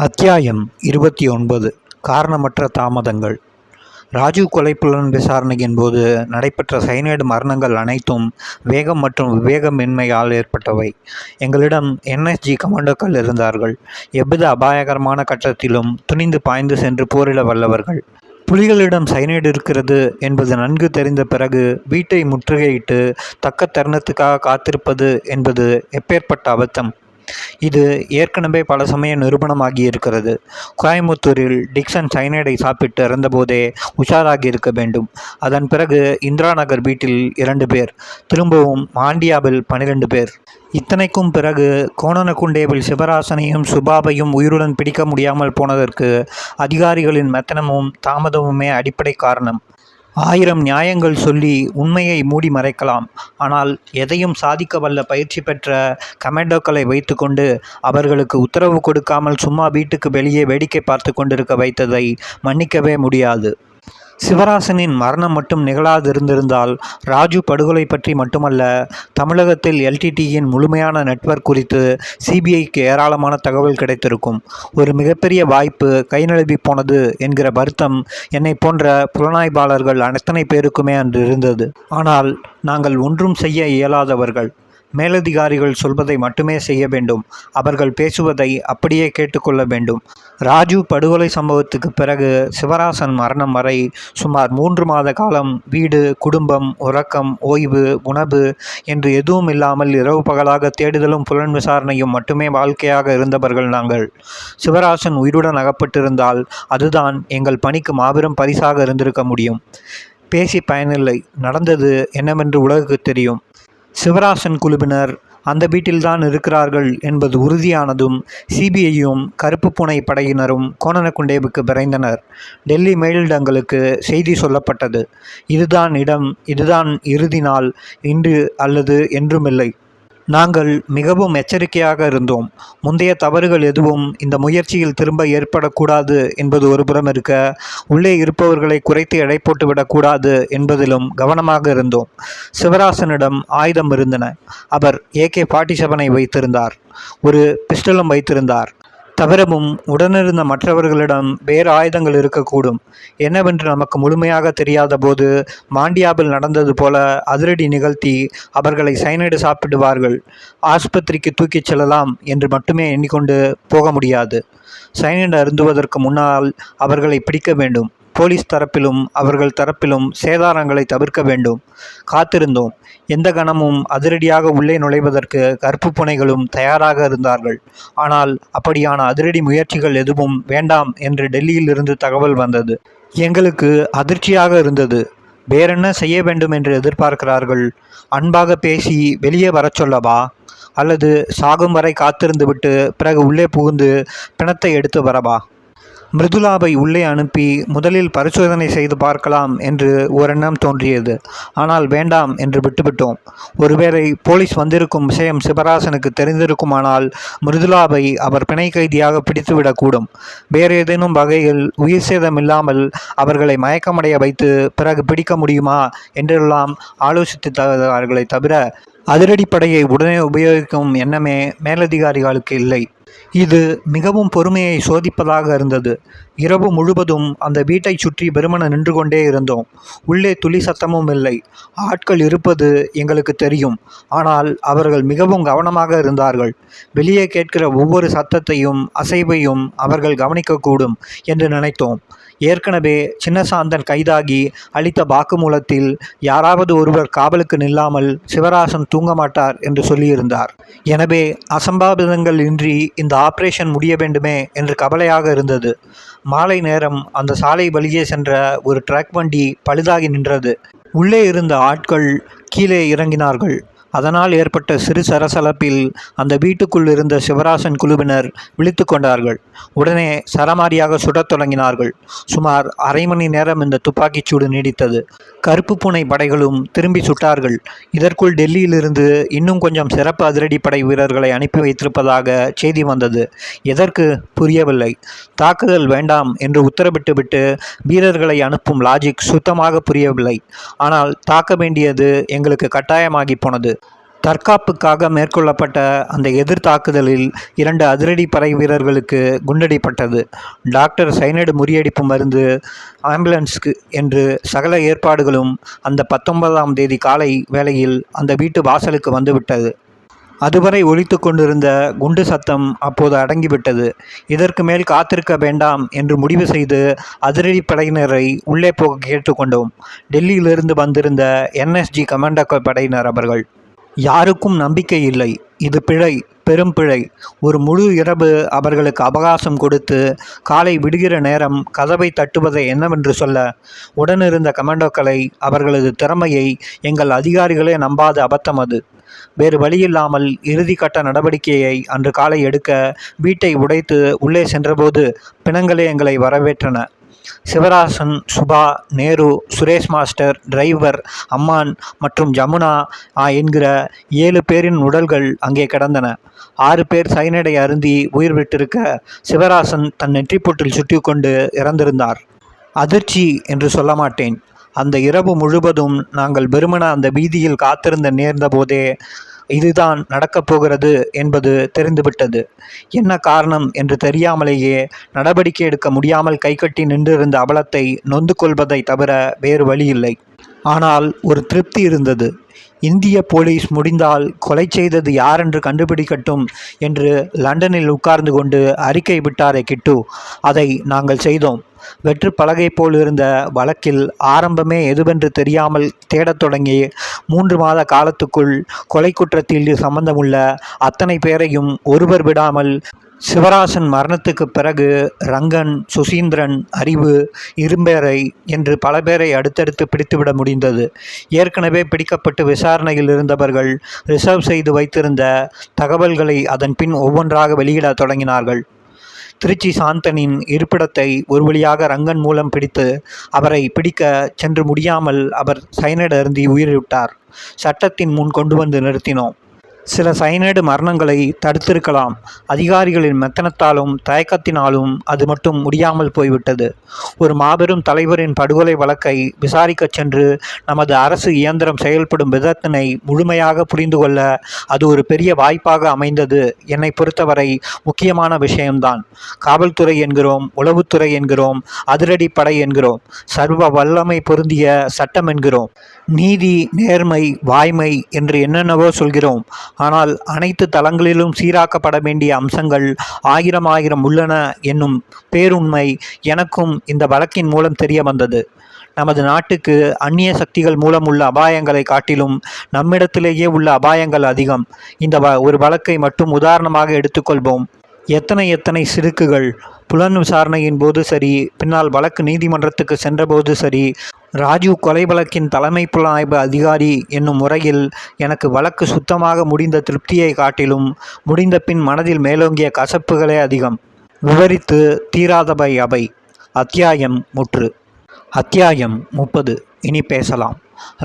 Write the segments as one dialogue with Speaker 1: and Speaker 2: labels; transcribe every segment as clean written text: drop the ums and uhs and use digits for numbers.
Speaker 1: அத்தியாயம் 29 காரணமற்ற தாமதங்கள். ராஜீவ் கொலை புலன் விசாரணையின் போது நடைபெற்ற சைனைடு மரணங்கள் அனைத்தும் வேகம் மற்றும் விவேகமின்மையால் ஏற்பட்டவை. எங்களிடம் NSG கமாண்டோக்கள் இருந்தார்கள். எவ்வித அபாயகரமான கட்டத்திலும் துணிந்து பாய்ந்து சென்று போரிட வல்லவர்கள். புலிகளிடம் சைனைடு இருக்கிறது என்பது நன்கு தெரிந்த பிறகு வீட்டை முற்றுகையிட்டு தக்க தருணத்துக்காக காத்திருப்பது என்பது எப்பேற்பட்ட அபத்தம்! இது ஏற்கனவே பல சமயம் நிரூபணமாகி இருக்கிறது. கோயம்புத்தூரில் டிக்சன் சைனைடை சாப்பிட்டு இறந்தபோதே உஷாராகி இருக்க வேண்டும். அதன் பிறகு இந்திரா நகர் வீட்டில் 2 பேர், திரும்பவும் மாண்டியாவில் 12 பேர். இத்தனைக்கும் பிறகு கோணனகுண்டேவில் சிவராசனையும் சுபாவையும் உயிருடன் பிடிக்க முடியாமல் போனதற்கு அதிகாரிகளின் மெத்தனமும் தாமதமுமே அடிப்படை காரணம். 1000 நியாயங்கள் சொல்லி உண்மையை மூடி மறைக்கலாம். ஆனால் எதையும் சாதிக்க வல்ல பயிற்சி பெற்ற கமாண்டோக்களை வைத்துக்கொண்டு அவர்களுக்கு உத்தரவு கொடுக்காமல் சும்மா வீட்டுக்கு வெளியே வேடிக்கை பார்த்து கொண்டிருக்க வைத்ததை மன்னிக்கவே முடியாது. சிவராசனின் மரணம் மட்டும் நிகழாதிருந்திருந்தால் ராஜு படுகொலை பற்றி மட்டுமல்ல, தமிழகத்தில் LTTயின் முழுமையான நெட்வொர்க் குறித்து CBIக்கு ஏராளமான தகவல் கிடைத்திருக்கும். ஒரு மிகப்பெரிய வாய்ப்பு கை நழுவி போனது என்கிற வருத்தம் என்னை போன்ற புலனாய்வாளர்கள் அத்தனை பேருக்குமே அன்று இருந்தது. ஆனால் நாங்கள் ஒன்றும் செய்ய இயலாதவர்கள். மேலதிகாரிகள் சொல்வதை மட்டுமே செய்ய வேண்டும். அவர்கள் பேசுவதை அப்படியே கேட்டுக்கொள்ள வேண்டும். ராஜு படுகொலை சம்பவத்துக்கு பிறகு சிவராசன் மரணம் வரை சுமார் 3 மாத காலம் வீடு, குடும்பம், உறக்கம், ஓய்வு, உணவு என்று எதுவும் இல்லாமல் இரவு பகலாக தேடுதலும் புலன் விசாரணையும் மட்டுமே வாழ்க்கையாக இருந்தவர்கள் நாங்கள். சிவராசன் உயிருடன் அகப்பட்டிருந்தால் அதுதான் எங்கள் பணிக்கு மாபெரும் பரிசாக இருந்திருக்க முடியும். பேசி பயனில்லை. நடந்தது என்னவென்று உலகுக்கு தெரியும். சிவராசன் குழுவினர் அந்த வீட்டில்தான் இருக்கிறார்கள் என்பது உறுதியானதும் CBIயும் கருப்பு பூனை படையினரும் கோணனகுண்டேவுக்கு விரைந்தனர். டெல்லி மேலிடங்களுக்கு செய்தி சொல்லப்பட்டது. இதுதான் இடம், இதுதான் இறுதி நாள், இன்று அல்லது என்றுமில்லை. நாங்கள் மிகவும் எச்சரிக்கையாக இருந்தோம். முந்தைய தவறுகள் எதுவும் இந்த முயற்சியில் திரும்ப ஏற்படக்கூடாது என்பது ஒருபுறம் இருக்க, உள்ளே இருப்பவர்களை குறைத்து எடை போட்டு விடக்கூடாது என்பதிலும் கவனமாக இருந்தோம். சிவராசனிடம் ஆயுதம் இருந்தன. அவர் AK-47 வைத்திருந்தார். ஒரு பிஸ்டலும் வைத்திருந்தார். தவிரவும் உடனிருந்த மற்றவர்களிடம் வேறு ஆயுதங்கள் இருக்கக்கூடும். என்னவென்று நமக்கு முழுமையாக தெரியாத போது மாண்டியாவில் நடந்தது போல அதிரடி நிகழ்த்தி அவர்களை சைனைடு சாப்பிடுவார்கள், ஆஸ்பத்திரிக்கு தூக்கிச் செல்லலாம் என்று மட்டுமே எண்ணிக்கொண்டு போக முடியாது. சைனைடு அருந்துவதற்கு முன்னால் அவர்களை பிடிக்க வேண்டும். போலீஸ் தரப்பிலும் அவர்கள் தரப்பிலும் சேதாரங்களை தவிர்க்க வேண்டும். காத்திருந்தோம். எந்த கணமும் அதிரடியாக உள்ளே நுழைவதற்கு கருப்பு புனைகளும் தயாராக இருந்தார்கள். ஆனால் அப்படியான அதிரடி முயற்சிகள் எதுவும் வேண்டாம் என்று டெல்லியில் இருந்து தகவல் வந்தது. எங்களுக்கு அதிர்ச்சியாக இருந்தது. வேறென்ன செய்ய வேண்டும் என்று எதிர்பார்க்கிறார்கள்? அன்பாக பேசி வெளியே வரச் சொல்லவா? அல்லது சாகும் வரை காத்திருந்துவிட்டு பிறகு உள்ளே புகுந்து பிணத்தை எடுத்து வரவா? மிருதுலாவை உள்ளே அனுப்பி முதலில் பரிசோதனை செய்து பார்க்கலாம் என்று ஓரெண்ணம் தோன்றியது. ஆனால் வேண்டாம் என்று விட்டுவிட்டோம். ஒருவேளை போலீஸ் வந்திருக்கும் விஷயம் சிவராசனுக்கு தெரிந்திருக்குமானால் மிருதுலாவை அவர் பிணை கைதியாக பிடித்துவிடக்கூடும். வேறு ஏதேனும் வகையில் உயிர் சேதமில்லாமல் அவர்களை மயக்கமடைய வைத்து பிறகு பிடிக்க முடியுமா என்றெல்லாம் ஆலோசித்தார்களே தவிர அதிரடிப்படையை உடனே உபயோகிக்கும் எண்ணமே மேலதிகாரிகளுக்கு இல்லை. இது மிகவும் பொறுமையை சோதிப்பதாக இருந்தது. இரவு முழுவதும் அந்த வீட்டை சுற்றி வெறுமன நின்று கொண்டே இருந்தோம். உள்ளே துளி சத்தமும் இல்லை. ஆட்கள் இருப்பது எங்களுக்கு தெரியும். ஆனால் அவர்கள் மிகவும் கவனமாக இருந்தார்கள். வெளியே கேட்கிற ஒவ்வொரு சத்தத்தையும் அசைவையும் அவர்கள் கவனிக்கக்கூடும் என்று நினைத்தோம். ஏற்கனவே சின்னசாந்தன் கைதாகி அளித்த வாக்குமூலத்தில் யாராவது ஒருவர் காவலுக்கு நில்லாமல் சிவராசன் தூங்க மாட்டார் என்று சொல்லியிருந்தார். எனவே அசம்பாவிதங்கள் இன்றி இந்த ஆபரேஷன் முடிய வேண்டுமே என்று கவலையாக இருந்தது. மாலை நேரம் அந்த சாலை வழியே சென்ற ஒரு ட்ரக் வண்டி பழுதாகி நின்றது. உள்ளே இருந்த ஆட்கள் கீழே இறங்கினார்கள். அதனால் ஏற்பட்ட சிறு சலசலப்பில் அந்த வீட்டுக்குள் இருந்த சிவராசன் குழுவினர் விழித்து கொண்டார்கள். உடனே சரமாரியாக சுடத் தொடங்கினார்கள். சுமார் அரை மணி நேரம் இந்த துப்பாக்கிச் சூடு நீடித்தது. கருப்பு பூனை படைகளும் திரும்பி சுட்டார்கள். இதற்குள் டெல்லியிலிருந்து இன்னும் கொஞ்சம் சிறப்பு அதிரடிப்படை வீரர்களை அனுப்பி வைத்திருப்பதாக செய்தி வந்தது. எதற்கு புரியவில்லை. தாக்குதல் வேண்டாம் என்று உத்தரவிட்டுவிட்டு வீரர்களை அனுப்பும் லாஜிக் சுத்தமாக புரியவில்லை. ஆனால் தாக்க வேண்டியது எங்களுக்கு கட்டாயமாகி போனது. தற்காப்புக்காக மேற்கொள்ளப்பட்ட அந்த எதிர்த்தாக்குதலில் 2 அதிரடிப்படை வீரர்களுக்கு குண்டடிப்பட்டது. டாக்டர் சைனைடு முறியடிப்பு மருந்து, ஆம்புலன்ஸ்க்கு என்று சகல ஏற்பாடுகளும் அந்த 19ஆம் தேதி காலை வேளையில் அந்த வீட்டு வாசலுக்கு வந்துவிட்டது. அதுவரை ஒலித்து கொண்டிருந்த குண்டு சத்தம் அப்போது அடங்கிவிட்டது. இதற்கு மேல் காத்திருக்க வேண்டாம் என்று முடிவு செய்து அதிரடிப்படையினரை உள்ளே போக கேட்டுக்கொண்டோம். டெல்லியிலிருந்து வந்திருந்த NSG கமாண்டோ படையினர் அவர்கள். யாருக்கும் நம்பிக்கை இல்லை. இது பிழை, பெரும் பிழை. ஒரு முழு இரவு அவர்களுக்கு அவகாசம் கொடுத்து காலை விடுகிற நேரம் கதவை தட்டுவதை என்னவென்று சொல்ல? உடனிருந்த கமாண்டோக்களை, அவர்களது திறமையை எங்கள் அதிகாரிகளே நம்பாத அபத்தம் அது. வேறு வழியில்லாமல் இறுதிக்கட்ட நடவடிக்கையை அன்று காலை எடுக்க வீட்டை உடைத்து உள்ளே சென்றபோது பிணங்களே எங்களை வரவேற்றன. சிவராசன், சுபா, நேரு, சுரேஷ் மாஸ்டர், டிரைவர், அம்மான் மற்றும் ஜமுனா என்கிற 7 பேரின் உடல்கள் அங்கே கிடந்தன. 6 பேர் சைனைடை அருந்தி உயிர் விட்டிருக்க, சிவராசன் தன் நெற்றிப்பொட்டில் சுட்டி கொண்டு இறந்திருந்தார். அதிர்ச்சி என்று சொல்ல மாட்டேன். அந்த இரவு முழுவதும் நாங்கள் வெறுமன அந்த வீதியில் காத்திருந்த நேர்ந்த போதே இதுதான் நடக்கப் போகிறது என்பது தெரிந்துவிட்டது. என்ன காரணம் என்று தெரியாமலேயே நடவடிக்கை எடுக்க முடியாமல் கைகட்டி நின்றிருந்த அவலத்தை நொந்து கொள்வதை தவிர வேறு வழியில்லை. ஆனால் ஒரு திருப்தி இருந்தது. இந்திய போலீஸ் முடிந்தால் கொலை செய்தது யாரென்று கண்டுபிடிக்கட்டும் என்று லண்டனில் உட்கார்ந்து கொண்டு அறிக்கை விட்டாரே கிட்டு, அதை நாங்கள் செய்தோம். வெற்று பலகை போல் இருந்த வழக்கில் ஆரம்பமே எதுவென்று தெரியாமல் தேடத் தொடங்கி 3 மாத காலத்துக்குள் கொலை குற்றத்தில் சம்பந்தமுள்ள அத்தனை பேரையும் ஒருவர் விடாமல் சிவராசன் மரணத்துக்கு பிறகு ரங்கன், சுசீந்திரன், அறிவு, இரும்பேரை என்று பல பேரை அடுத்தடுத்து பிடித்துவிட முடிந்தது. ஏற்கனவே பிடிக்கப்பட்டு விசாரணையில் இருந்தவர்கள் ரிசர்வ் செய்து வைத்திருந்த தகவல்களை அதன் பின் ஒவ்வொன்றாக வெளியிட தொடங்கினார்கள். திருச்சி சாந்தனின் இருப்பிடத்தை ஒரு வழியாக ரங்கன் மூலம் பிடித்து அவரை பிடிக்க சென்று முடியாமல் அவர் சைனைடு அருந்தி உயிரிவிட்டார். சட்டத்தின் முன் கொண்டு வந்து நிறுத்தினோம். சில சைனைடு மரணங்களை தடுத்திருக்கலாம். அதிகாரிகளின் மெத்தனத்தாலும் தயக்கத்தினாலும் அது மட்டும் முடியாமல் போய்விட்டது. ஒரு மாபெரும் தலைவரின் படுகொலை வழக்கை விசாரிக்கச் சென்று நமது அரசு இயந்திரம் செயல்படும் விதத்தினை முழுமையாக புரிந்து கொள்ள அது ஒரு பெரிய வாய்ப்பாக அமைந்தது. என்னை பொறுத்தவரை முக்கியமான விஷயம்தான். காவல்துறை என்கிறோம், உளவுத்துறை என்கிறோம், அதிரடிப்படை என்கிறோம், சர்வ வல்லமை பொருந்திய சட்டம் என்கிறோம், நீதி, நேர்மை, வாய்மை என்று என்னென்னவோ சொல்கிறோம். ஆனால் அனைத்து தளங்களிலும் சீராக்கப்பட வேண்டிய அம்சங்கள் ஆயிரம் உள்ளன என்னும் பேருண்மை எனக்கும் இந்த வழக்கின் மூலம் தெரிய வந்தது. நமது நாட்டுக்கு அந்நிய சக்திகள் மூலம் உள்ள அபாயங்களை காட்டிலும் நம்மிடத்திலேயே உள்ள அபாயங்கள் அதிகம். இந்த ஒரு வழக்கை மட்டும் உதாரணமாக எடுத்துக்கொள்வோம். எத்தனை சிறுக்குகள் புலன் விசாரணையின் போது சரி, பின்னால் வழக்கு நீதிமன்றத்துக்கு சென்றபோது சரி, ராஜீவ் கொலை வழக்கின் தலைமை புலனாய்வு அதிகாரி என்னும் முறையில் எனக்கு வழக்கு சுத்தமாக முடிந்த திருப்தியை காட்டிலும் முடிந்த பின் மனதில் மேலோங்கிய கசப்புகளே அதிகம். விவரித்து தீராதவை அவை. அத்தியாயம் முற்று. அத்தியாயம் 30. இனி பேசலாம்.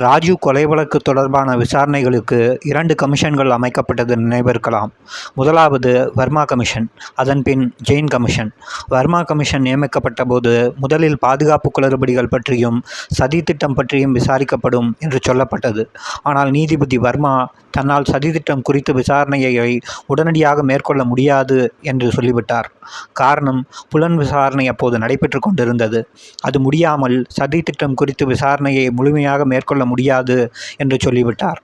Speaker 1: ராஜீவ் கொலை வழக்கு தொடர்பான விசாரணைகளுக்கு 2 கமிஷன்கள் அமைக்கப்பட்டது நினைவிருக்கலாம். முதலாவது வர்மா கமிஷன், அதன் பின் ஜெயின் கமிஷன். வர்மா கமிஷன் நியமிக்கப்பட்ட போது முதலில் பாதுகாப்பு குளறுபடிகள் பற்றியும் சதித்திட்டம் பற்றியும் விசாரிக்கப்படும் என்று சொல்லப்பட்டது. ஆனால் நீதிபதி வர்மா தன்னால் சதித்திட்டம் குறித்து விசாரணையை உடனடியாக மேற்கொள்ள முடியாது என்று சொல்லிவிட்டார். காரணம், புலன் விசாரணை அப்போது நடைபெற்று கொண்டிருந்தது. அது முடியாமல் சதித்திட்டம் குறித்து விசாரணையை முழுமையாக மேற்கொள்ள முடியாது என்று சொல்லிவிட்டார்.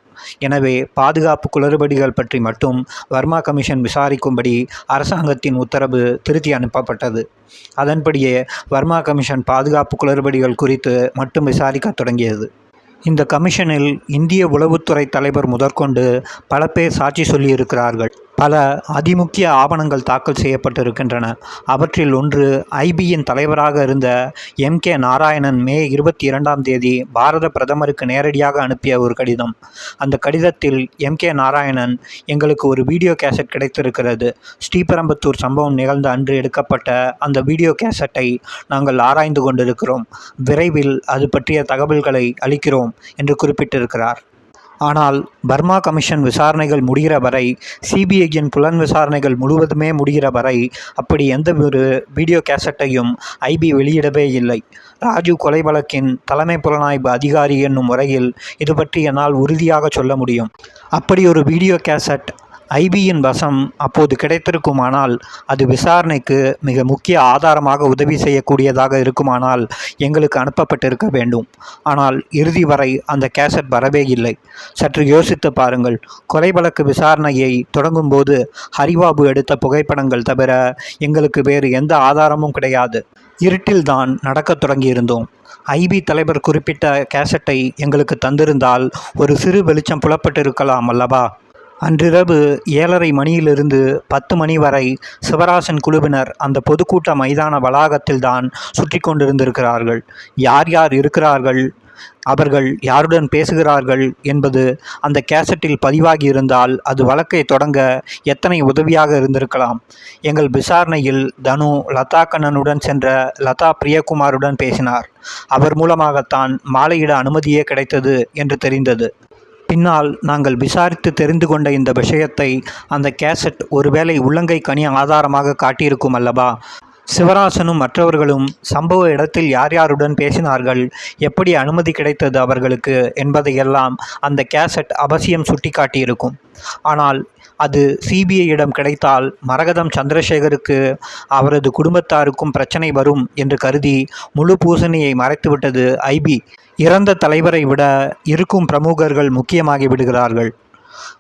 Speaker 1: எனவே பாதுகாப்பு குளறுபடிகள் பற்றி மட்டும் வர்மா கமிஷன் விசாரிக்கும்படி அரசாங்கத்தின் உத்தரவு திருத்தி அனுப்பப்பட்டது. அதன்படியே வர்மா கமிஷன் பாதுகாப்பு குளறுபடிகள் குறித்து மட்டும் விசாரிக்க தொடங்கியது. இந்த கமிஷனில் இந்திய உளவுத்துறை தலைவர் முதற்கொண்டு பல பேர் சாட்சி சொல்லியிருக்கிறார்கள். பல அதிமுக்கிய ஆவணங்கள் தாக்கல் செய்யப்பட்டிருக்கின்றன. அவற்றில் ஒன்று ஐபியின் தலைவராக இருந்த MK நாராயணன் மே 22ஆம் தேதி பாரத பிரதமருக்கு நேரடியாக அனுப்பிய ஒரு கடிதம். அந்த கடிதத்தில் MK நாராயணன், எங்களுக்கு ஒரு வீடியோ கேசட் கிடைத்திருக்கிறது. ஸ்ரீபெரும்புத்தூர் சம்பவம் நிகழ்ந்த அன்று எடுக்கப்பட்ட அந்த வீடியோ கேசட்டை நாங்கள் ஆராய்ந்து கொண்டிருக்கிறோம். விரைவில் அது பற்றிய தகவல்களை அளிக்கிறோம் என்று குறிப்பிட்டிருக்கிறார். ஆனால் பர்மா கமிஷன் விசாரணைகள் முடிகிற வரை, சிபிஐயின் புலன் விசாரணைகள் முழுவதுமே முடிகிற வரை அப்படி எந்த ஒரு வீடியோ கேசட்டையும் ஐபி வெளியிடவே இல்லை. ராஜீவ் கொலை வழக்கின் தலைமை புலனாய்வு அதிகாரி என்னும் முறையில் இது பற்றி என்னால் உறுதியாக சொல்ல முடியும். அப்படி ஒரு வீடியோ கேசட் ஐபியின் வசம் அப்போது கிடைத்திருக்குமானால், அது விசாரணைக்கு மிக முக்கிய ஆதாரமாக உதவி செய்யக்கூடியதாக இருக்குமானால் எங்களுக்கு அனுப்பப்பட்டிருக்க வேண்டும். ஆனால் இறுதி வரை அந்த கேசட் வரவே இல்லை. சற்று யோசித்து பாருங்கள். கொலை வழக்கு விசாரணையை தொடங்கும்போது ஹரிபாபு எடுத்த புகைப்படங்கள் தவிர எங்களுக்கு வேறு எந்த ஆதாரமும் கிடையாது. இருட்டில்தான் நடக்கத் தொடங்கியிருந்தோம். ஐபி தலைவர் குறிப்பிட்ட கேசட்டை எங்களுக்கு தந்திருந்தால் ஒரு சிறு வெளிச்சம் புலப்பட்டிருக்கலாம் அல்லவா? அன்றிரவு 7:30 மணியிலிருந்து 10 மணி வரை சிவராசன் குழுவினர் அந்த பொதுக்கூட்ட மைதான வளாகத்தில்தான் சுற்றி கொண்டிருந்திருக்கிறார்கள். யார் யார் இருக்கிறார்கள், அவர்கள் யாருடன் பேசுகிறார்கள் என்பது அந்த கேசட்டில் பதிவாகி இருந்தால் அது வழக்கை தொடங்க எத்தனை உதவியாக இருந்திருக்கலாம். எங்கள் விசாரணையில் தனு லதா கண்ணனுடன் சென்ற லதா பிரியகுமாருடன் பேசினார். அவர் மூலமாகத்தான் மாலையிட அனுமதியே கிடைத்தது என்று தெரிந்தது. பின்னால் நாங்கள் விசாரித்து தெரிந்து கொண்ட இந்த விஷயத்தை அந்த கேசட் ஒருவேளை உள்ளங்கை கனி ஆதாரமாக காட்டியிருக்கும் அல்லவா? சிவராசனும் மற்றவர்களும் சம்பவ இடத்தில் யார் யாருடன் பேசினார்கள், எப்படி அனுமதி கிடைத்தது அவர்களுக்கு என்பதையெல்லாம் அந்த கேசட் அவசியம் சுட்டிக்காட்டியிருக்கும். ஆனால் அது சிபிஐயிடம் கிடைத்தால் மரகதம் சந்திரசேகருக்கு அவரது குடும்பத்தாருக்கும் பிரச்சனை வரும் என்று கருதி முழு பூசணியை மறைத்துவிட்டது ஐபி. இறந்த தலைவரை விட இருக்கும் பிரமுகர்கள் முக்கியமாகி விடுகிறார்கள்.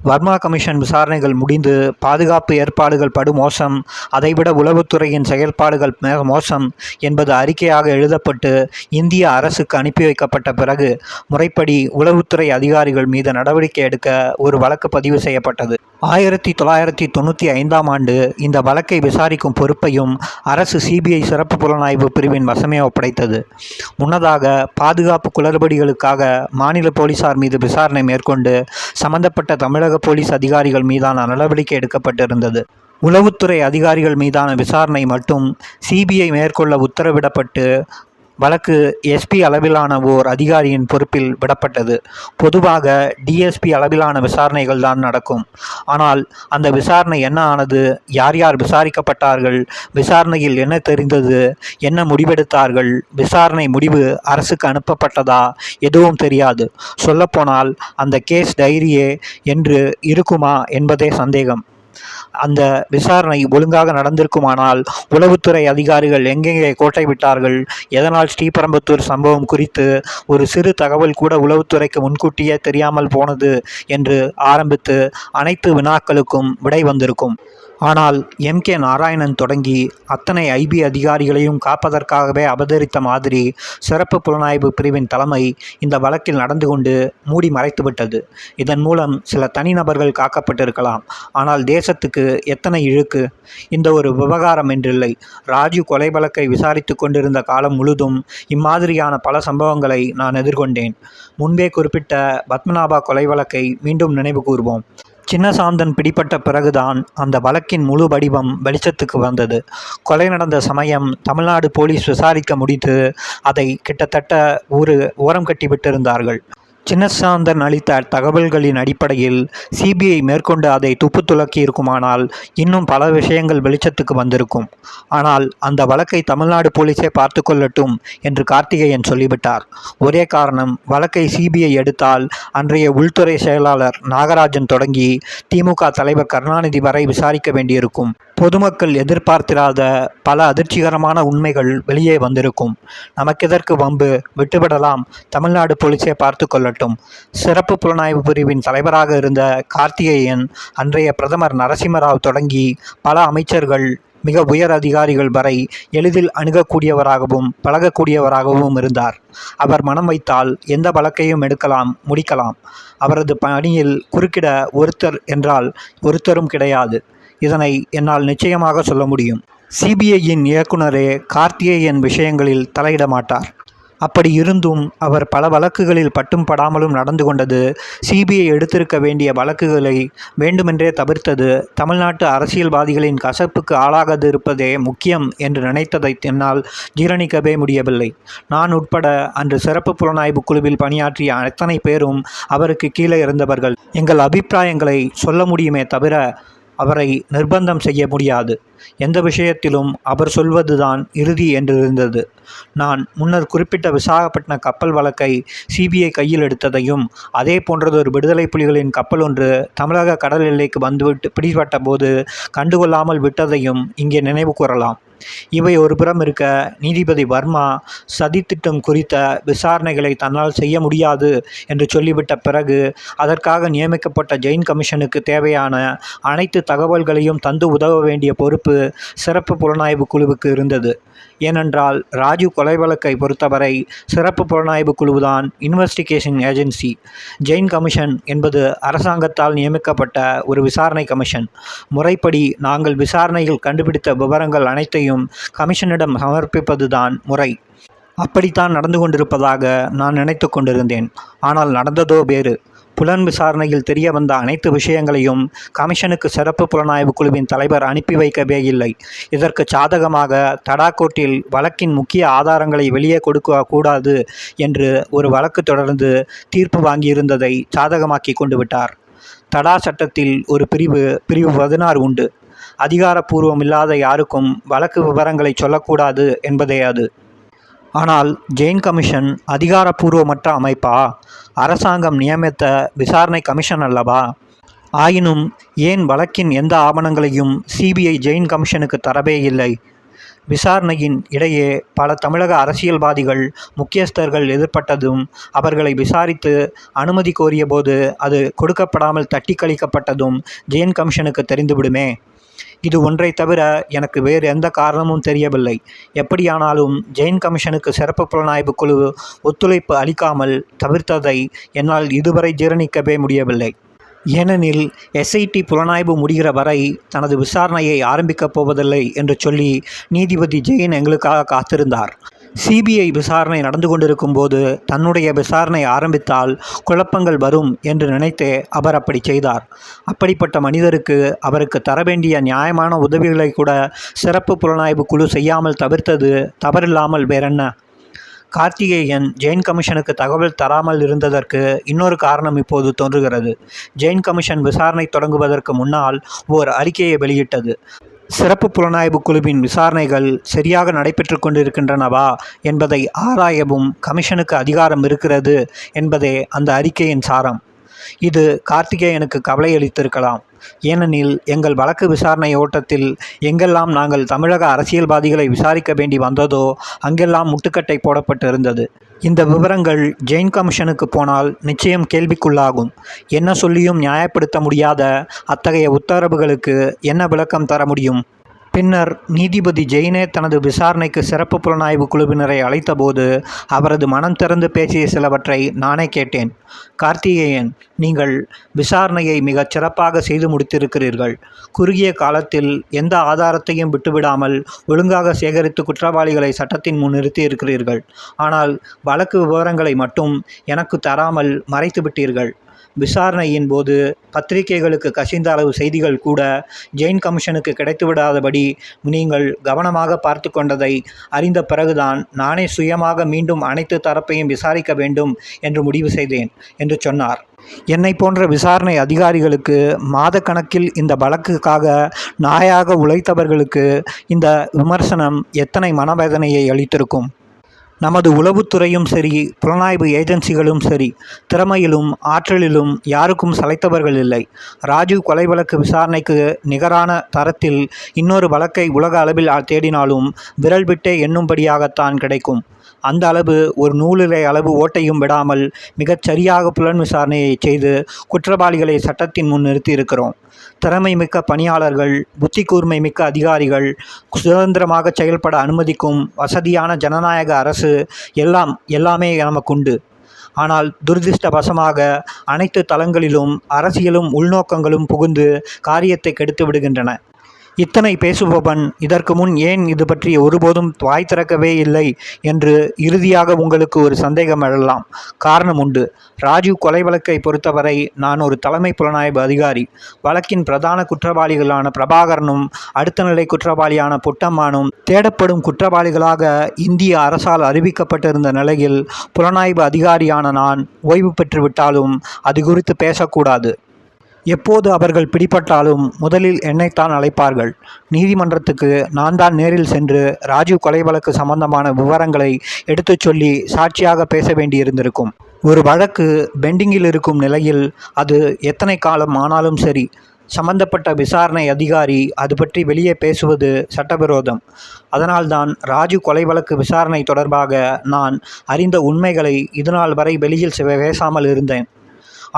Speaker 1: வர்மா கமிஷன் விசாரணைகள் முடிந்து பாதுகாப்பு ஏற்பாடுகள் படுமோசம், அதைவிட உளவுத்துறையின் செயல்பாடுகள் மோசம் என்பது அறிக்கையாக எழுதப்பட்டு இந்திய அரசுக்கு அனுப்பி வைக்கப்பட்ட பிறகு முறைப்படி உளவுத்துறை அதிகாரிகள் மீது நடவடிக்கை எடுக்க ஒரு வழக்கு பதிவு செய்யப்பட்டது. 1995ஆம் ஆண்டு இந்த வழக்கை விசாரிக்கும் பொறுப்பையும் அரசு சிபிஐ சிறப்பு புலனாய்வு பிரிவின் வசமே ஒப்படைத்தது. முன்னதாக பாதுகாப்பு குளறுபடிகளுக்காக மாநில போலீசார் மீது விசாரணை மேற்கொண்டு சம்பந்தப்பட்ட தமிழக போலீஸ் அதிகாரிகள் மீதான நடவடிக்கை எடுக்கப்பட்டிருந்தது. உளவுத்துறை அதிகாரிகள் மீதான விசாரணை மட்டும் சிபிஐ மேற்கொள்ள உத்தரவிடப்பட்டு வழக்கு எஸ்பி அளவிலான ஓர் அதிகாரியின் பொறுப்பில் விடப்பட்டது. பொதுவாக டிஎஸ்பி அளவிலான விசாரணைகள் தான் நடக்கும். ஆனால் அந்த விசாரணை என்ன ஆனது, யார் யார் விசாரிக்கப்பட்டார்கள், விசாரணையில் என்ன தெரிந்தது, என்ன முடிவெடுத்தார்கள், விசாரணை முடிவு அரசுக்கு அனுப்பப்பட்டதா, எதுவும் தெரியாது. சொல்லப்போனால் அந்த கேஸ் டைரியே என்று இருக்குமா என்பதே சந்தேகம். அந்த விசாரணை ஒழுங்காக நடந்திருக்குமானால் உளவுத்துறை அதிகாரிகள் எங்கெங்கே கோட்டை விட்டார்கள், எதனால் ஸ்ரீபெரும்புத்தூர் சம்பவம் குறித்து ஒரு சிறு தகவல் கூட உளவுத்துறைக்கு முன்கூட்டியே தெரியாமல் போனது என்று ஆரம்பித்து அனைத்து வினாக்களுக்கும் விடை வந்திருக்கும். ஆனால் எம்.கே. நாராயணன் தொடங்கி அத்தனை ஐபி அதிகாரிகளையும் காப்பதற்காகவே அவதரித்த மாதிரி சிறப்பு புலனாய்வு பிரிவின் தலைமை இந்த வழக்கில் நடந்து கொண்டு மூடி மறைத்துவிட்டது. இதன் மூலம் சில தனிநபர்கள் காக்கப்பட்டிருக்கலாம். ஆனால் தேசத்துக்கு எத்தனை இழுக்கு! இந்த ஒரு விவகாரம் என்றில்லை. ராஜீவ் கொலை வழக்கை விசாரித்து கொண்டிருந்த காலம் முழுதும் இம்மாதிரியான பல சம்பவங்களை நான் எதிர்கொண்டேன். முன்பே குறிப்பிட்ட பத்மநாபா கொலை வழக்கை மீண்டும் நினைவு கூர்வோம். சின்னசாந்தன் பிடிபட்ட பிறகுதான் அந்த வழக்கின் முழு வடிவம் வெளிச்சத்துக்கு வந்தது. கொலை நடந்த சமயம் தமிழ்நாடு போலீஸ் விசாரிக்க முடித்து அதை கிட்டத்தட்ட ஒரு ஓரம் கட்டிவிட்டிருந்தார்கள். சின்னசாந்தன் அளித்த தகவல்களின் அடிப்படையில் சிபிஐ மேற்கொண்டு அதை துப்பு துலக்கி இருக்குமானால் இன்னும் பல விஷயங்கள் வெளிச்சத்துக்கு வந்திருக்கும். ஆனால் அந்த வழக்கை தமிழ்நாடு போலீஸே பார்த்து கொள்ளட்டும் என்று கார்த்திகேயன் சொல்லிவிட்டார். ஒரே காரணம், வழக்கை சிபிஐ எடுத்தால் அன்றைய உள்துறை செயலாளர் நாகராஜன் தொடங்கி திமுக தலைவர் கருணாநிதி வரை விசாரிக்க வேண்டியிருக்கும். பொதுமக்கள் எதிர்பார்த்திராத பல அதிர்ச்சிகரமான உண்மைகள் வெளியே வந்திருக்கும். நமக்கெதற்கு வம்பு, விட்டுவிடலாம், தமிழ்நாடு போலீஸே பார்த்து கொள்ளட்டும். சிறப்பு புலனாய்வு பிரிவின் தலைவராக இருந்த கார்த்திகேயன் அன்றைய பிரதமர் நரசிம்மராவ் தொடங்கி பல அமைச்சர்கள், மிக உயர் அதிகாரிகள் வரை எளிதில் அணுகக்கூடியவராகவும் பழகக்கூடியவராகவும் இருந்தார். அவர் மனம் வைத்தால் எந்த வழக்கையும் எடுக்கலாம், முடிக்கலாம். அவரது பணியில் குறுக்கிட ஒருத்தர் என்றால் ஒருத்தரும் கிடையாது. இதனை என்னால் நிச்சயமாக சொல்ல முடியும். சிபிஐயின் இயக்குனரே கார்த்திகேயன் விஷயங்களில் தலையிட மாட்டார். அப்படி இருந்தும் அவர் பல வழக்குகளில் பட்டும் படாமலும் நடந்து கொண்டது, சிபிஐ எடுத்திருக்க வேண்டிய வழக்குகளை வேண்டுமென்றே தவிர்த்தது, தமிழ்நாட்டு அரசியல்வாதிகளின் கசப்புக்கு ஆளாகாதிருப்பதே முக்கியம் என்று நினைத்ததை என்னால் ஜீரணிக்கவே முடியவில்லை. நான் உட்பட அன்று சிறப்பு புலனாய்வு குழுவில் பணியாற்றிய அத்தனை பேரும் அவருக்கு கீழே இருந்தவர்கள். எங்கள் அபிப்பிராயங்களை சொல்ல முடியுமே தவிர அவரை நிர்பந்தம் செய்ய முடியாது. எந்த விஷயத்திலும் அவர் சொல்வதுதான் இறுதி என்றிருந்தது. நான் முன்னர் குறிப்பிட்ட விசாகப்பட்டின கப்பல் வழக்கை சிபிஐ கையில் எடுத்ததையும், அதே போன்றதொரு விடுதலை புலிகளின் கப்பல் ஒன்று தமிழக கடல் எல்லைக்கு வந்துவிட்டு பிடிபட்ட போது கண்டுகொள்ளாமல் விட்டதையும் இங்கே நினைவு கூறலாம். இவை ஒரு புறம் இருக்க, நீதிபதி வர்மா சதித்திட்டம் குறித்த விசாரணைகளை தன்னால் செய்ய முடியாது என்று சொல்லிவிட்ட பிறகு அதற்காக நியமிக்கப்பட்ட ஜெயின் கமிஷனுக்கு தேவையான அனைத்து தகவல்களையும் தந்து உதவ வேண்டிய பொறுப்பு சிறப்பு புலனாய்வு குழுவுக்கு இருந்தது. ஏனென்றால் ராஜீவ் கொலை வழக்கை பொறுத்தவரை சிறப்பு புலனாய்வு குழுவுதான் இன்வெஸ்டிகேஷன் ஏஜென்சி. ஜெயின் கமிஷன் என்பது அரசாங்கத்தால் நியமிக்கப்பட்ட ஒரு விசாரணை கமிஷன். முறைப்படி நாங்கள் விசாரணையில் கண்டுபிடித்த விவரங்கள் அனைத்தையும் கமிஷனிடம் சமர்ப்பிப்பதுதான் முறை. அப்படித்தான் நடந்து கொண்டிருப்பதாக நான் நினைத்து கொண்டிருந்தேன். ஆனால் நடந்ததோ வேறு. புலன் விசாரணையில் தெரிய வந்த அனைத்து விஷயங்களையும் கமிஷனுக்கு சிறப்பு புலனாய்வு குழுவின் தலைவர் அனுப்பி வைக்கவே இல்லை. இதற்கு சாதகமாக தடா கோர்ட்டில் வழக்கின் முக்கிய ஆதாரங்களை வெளியே கொடுக்க கூடாது என்று ஒரு வழக்கு தொடர்ந்து தீர்ப்பு வாங்கியிருந்ததை சாதகமாக்கி கொண்டு விட்டார். தடா சட்டத்தில் ஒரு பிரிவு 16 உண்டு. அதிகாரப்பூர்வமில்லாத யாருக்கும் வழக்கு விவரங்களை சொல்லக்கூடாது என்பதே அது. ஆனால் ஜெயின் கமிஷன் அதிகாரப்பூர்வமற்ற அமைப்பா? அரசாங்கம் நியமித்த விசாரணை கமிஷன் அல்லவா? ஆயினும் ஏன் வழக்கின் எந்த ஆவணங்களையும் சிபிஐ ஜெயின் கமிஷனுக்கு தரவே இல்லை? விசாரணையின் இடையே பல தமிழக அரசியல்வாதிகள் முக்கியஸ்தர்கள் எதிர்ப்பட்டதும், அவர்களை விசாரித்து அனுமதி கோரிய போது அது கொடுக்கப்படாமல் தட்டி கழிக்கப்பட்டதும் ஜெயின் கமிஷனுக்கு தெரிந்துவிடுமே. இது ஒன்றை தவிர எனக்கு வேறு எந்த காரணமும் தெரியவில்லை. எப்படியானாலும் ஜெயின் கமிஷனுக்கு சிறப்பு புலனாய்வு குழு ஒத்துழைப்பு அளிக்காமல் தவிர்த்ததை என்னால் இதுவரை ஜீரணிக்கவே முடியவில்லை. ஏனெனில் எஸ்ஐடி புலனாய்வு முடிகிற வரை தனது விசாரணையை ஆரம்பிக்கப் போவதில்லை என்று சொல்லி நீதிபதி ஜெயின் எங்களுக்காக காத்திருந்தார். சிபிஐ விசாரணை நடந்து கொண்டிருக்கும் போது தன்னுடைய விசாரணை ஆரம்பித்தால் குழப்பங்கள் வரும் என்று நினைத்தே அவர் அப்படி செய்தார். அப்படிப்பட்ட மனிதருக்கு அவருக்கு தர வேண்டிய நியாயமான உதவிகளை கூட சிறப்பு புலனாய்வு குழு செய்யாமல் தவிர்த்தது தவறில்லாமல் வேறென்ன? கார்த்திகேயன் ஜெயின் கமிஷனுக்கு தகவல் தராமல் இருந்ததற்கு இன்னொரு காரணம் இப்போது தோன்றுகிறது. ஜெயின் கமிஷன் விசாரணை தொடங்குவதற்கு முன்னால் ஓர் அறிக்கையை வெளியிட்டது. சிறப்பு புலனாய்வு குழுவின் விசாரணைகள் சரியாக நடைபெற்று கொண்டிருக்கின்றனவா என்பதை ஆராயவும் கமிஷனுக்கு அதிகாரம் இருக்கிறது என்பதே அந்த அறிக்கையின் சாரம். இது கார்த்திகேயனுக்கு கவலை அளித்திருக்கலாம். ஏனெனில் எங்கள் வழக்கு விசாரணை ஓட்டத்தில் எங்கெல்லாம் நாங்கள் தமிழக அரசியல்வாதிகளை விசாரிக்க வேண்டி வந்ததோ அங்கெல்லாம் முட்டுக்கட்டை போடப்பட்டிருந்தது. இந்த விவரங்கள் ஜெயின் கமிஷனுக்கு போனால் நிச்சயம் கேள்விக்குள்ளாகும். என்ன சொல்லியும் நியாயப்படுத்த முடியாத அத்தகைய உத்தரவுகளுக்கு என்ன விளக்கம் தர முடியும்? பின்னர் நீதிபதி ஜெயினே தனது விசாரணைக்கு சிறப்பு புலனாய்வு குழுவினரை அழைத்தபோது அவரது மனம் திறந்து பேசிய சிலவற்றை நானே கேட்டேன். கார்த்திகேயன், நீங்கள் விசாரணையை மிகச் சிறப்பாக செய்து முடித்திருக்கிறீர்கள். குறுகிய காலத்தில் எந்த ஆதாரத்தையும் விட்டுவிடாமல் ஒழுங்காக சேகரித்து குற்றவாளிகளை சட்டத்தின் முன் நிறுத்தியிருக்கிறீர்கள். ஆனால் வழக்கு விவரங்களை மட்டும் எனக்கு தராமல் மறைத்து விட்டீர்கள். விசாரணையின் போது பத்திரிகைகளுக்கு கசிந்த அளவு செய்திகள் கூட ஜெயின் கமிஷனுக்கு கிடைத்துவிடாதபடி நீங்கள் கவனமாக பார்த்து கொண்டதை அறிந்த பிறகுதான் நானே சுயமாக மீண்டும் அனைத்து தரப்பையும் விசாரிக்க வேண்டும் என்று முடிவு செய்தேன் என்று சொன்னார். என்னை போன்ற விசாரணை அதிகாரிகளுக்கு மாதக்கணக்கில் இந்த வழக்குக்காக நாயாக உழைத்தவர்களுக்கு இந்த விமர்சனம் எத்தனை மனவேதனையை அளித்திருக்கும். நமது உளவுத்துறையும் சரி, புலனாய்வு ஏஜென்சிகளும் சரி, திறமையிலும் ஆற்றலிலும் யாருக்கும் சளைத்தவர்கள் இல்லை. ராஜீவ் கொலை வழக்கு விசாரணைக்கு நிகரான தரத்தில் இன்னொரு வழக்கை உலக அளவில் தேடினாலும் விரல் விட்டே எண்ணும்படியாகத்தான் கிடைக்கும். அந்த அளவு ஒரு நூலிலை அளவு ஓட்டையும் விடாமல் மிகச் சரியாக புலன் விசாரணையை செய்து குற்றவாளிகளை சட்டத்தின் முன் நிறுத்தியிருக்கிறோம். திறமை மிக்க பணியாளர்கள், புத்தி கூர்மை மிக்க அதிகாரிகள், சுதந்திரமாக செயல்பட அனுமதிக்கும் வசதியான ஜனநாயக அரசு எல்லாமே நமக்குண்டு. ஆனால் துரதிர்ஷ்டவசமாக அனைத்து தளங்களிலும் அரசியலும் உள்நோக்கங்களும் புகுந்து காரியத்தை கெடுத்து விடுகின்றன. இத்தனை பேசுபவன் இதற்கு முன் ஏன் இது பற்றி ஒருபோதும் வாய் திறக்கவே இல்லை என்று இறுதியாக உங்களுக்கு ஒரு சந்தேகம் எழலாம். காரணம் உண்டு. ராஜீவ் கொலை வழக்கை பொறுத்தவரை நான் ஒரு தலைமை புலனாய்வு அதிகாரி. வழக்கின் பிரதான குற்றவாளிகளான பிரபாகரனும் அடுத்த நிலை குற்றவாளியான பொட்டம்மானும் தேடப்படும் குற்றவாளிகளாக இந்திய அரசால் அறிவிக்கப்பட்டிருந்த நிலையில் புலனாய்வு அதிகாரியான நான் ஓய்வு பெற்றுவிட்டாலும் அது குறித்து பேசக்கூடாது. எப்போது அவர்கள் பிடிபட்டாலும் முதலில் என்னைத்தான் அழைப்பார்கள். நீதிமன்றத்துக்கு நான் தான் நேரில் சென்று ராஜீவ் கொலை வழக்கு சம்பந்தமான விவரங்களை எடுத்துச் சொல்லி சாட்சியாக பேச வேண்டியிருந்திருக்கும். ஒரு வழக்கு பெண்டிங்கில் இருக்கும் நிலையில் அது எத்தனை காலம் ஆனாலும் சரி, சம்பந்தப்பட்ட விசாரணை அதிகாரி அது பற்றி வெளியே பேசுவது சட்டவிரோதம். அதனால்தான் ராஜீவ் கொலை வழக்கு விசாரணை தொடர்பாக நான் அறிந்த உண்மைகளை இதுநாள் வரை வெளியில் பேசாமல் இருந்தேன்.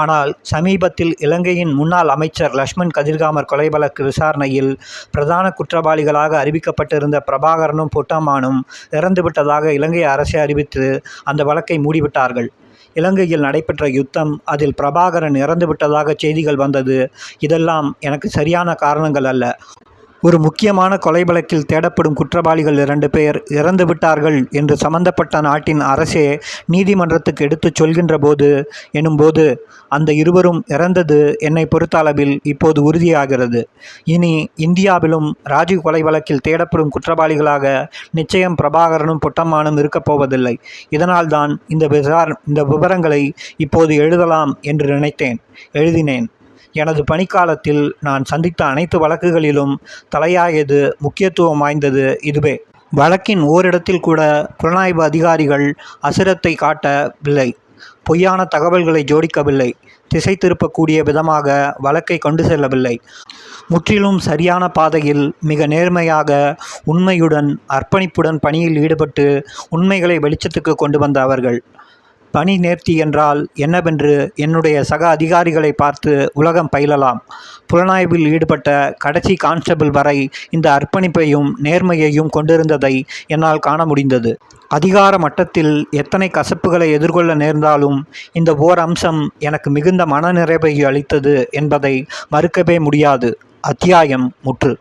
Speaker 1: ஆனால் சமீபத்தில் இலங்கையின் முன்னாள் அமைச்சர் லக்ஷ்மன் கதிர்காமர் கொலை வழக்கு விசாரணையில் பிரதான குற்றவாளிகளாக அறிவிக்கப்பட்டிருந்த பிரபாகரனும் பொட்டம்மானும் இறந்துவிட்டதாக இலங்கை அரசை அறிவித்து அந்த வழக்கை மூடிவிட்டார்கள். இலங்கையில் நடைபெற்ற யுத்தம், அதில் பிரபாகரன் இறந்துவிட்டதாக செய்திகள் வந்தது. இதெல்லாம் எனக்கு சரியான காரணங்கள் அல்ல. ஒரு முக்கியமான கொலை வழக்கில் தேடப்படும் குற்றவாளிகள் 2 பேர் இறந்துவிட்டார்கள் என்று சம்பந்தப்பட்ட நாட்டின் அரசே நீதிமன்றத்துக்கு எடுத்துச் சொல்கின்ற போது எனும்போது அந்த இருவரும் இறந்தது என்னை பொறுத்த அளவில் இப்போது உறுதியாகிறது. இனி இந்தியாவிலும் ராஜீவ் கொலை வழக்கில் தேடப்படும் குற்றவாளிகளாக நிச்சயம் பிரபாகரனும் பொட்டம்மானும் இருக்கப் போவதில்லை. இதனால்தான் இந்த விவரங்களை இப்போது எழுதலாம் என்று நினைத்தேன். எழுதினேன். எனது பணிக்காலத்தில் நான் சந்தித்த அனைத்து வழக்குகளிலும் தலையாயது, முக்கியத்துவம் வாய்ந்தது இதுவே. வழக்கின் ஓரிடத்தில் கூட புலனாய்வு அதிகாரிகள் அசிரத்தை காட்டவில்லை, பொய்யான தகவல்களை ஜோடிக்கவில்லை, திசை திருப்பக்கூடிய விதமாக வழக்கை கொண்டு செல்லவில்லை. முற்றிலும் சரியான பாதையில் மிக நேர்மையாக, உண்மையுடன், அர்ப்பணிப்புடன் பணியில் ஈடுபட்டு உண்மைகளை வெளிச்சத்துக்கு கொண்டு வந்த அவர்கள். பணி நேர்த்தி என்றால் என்னவென்று என்னுடைய சக அதிகாரிகளை பார்த்து உலகம் பயிலலாம். புலனாய்வில் ஈடுபட்ட கடைசி கான்ஸ்டபிள் வரை இந்த அர்ப்பணிப்பையும் நேர்மையையும் கொண்டிருந்ததை என்னால் காண முடிந்தது. அதிகார மட்டத்தில் எத்தனை கசப்புகளை எதிர்கொள்ள நேர்ந்தாலும் இந்த ஓர் அம்சம் எனக்கு மிகுந்த மனநிறைவை அளித்தது என்பதை மறுக்கவே முடியாது. அத்தியாயம் முற்று.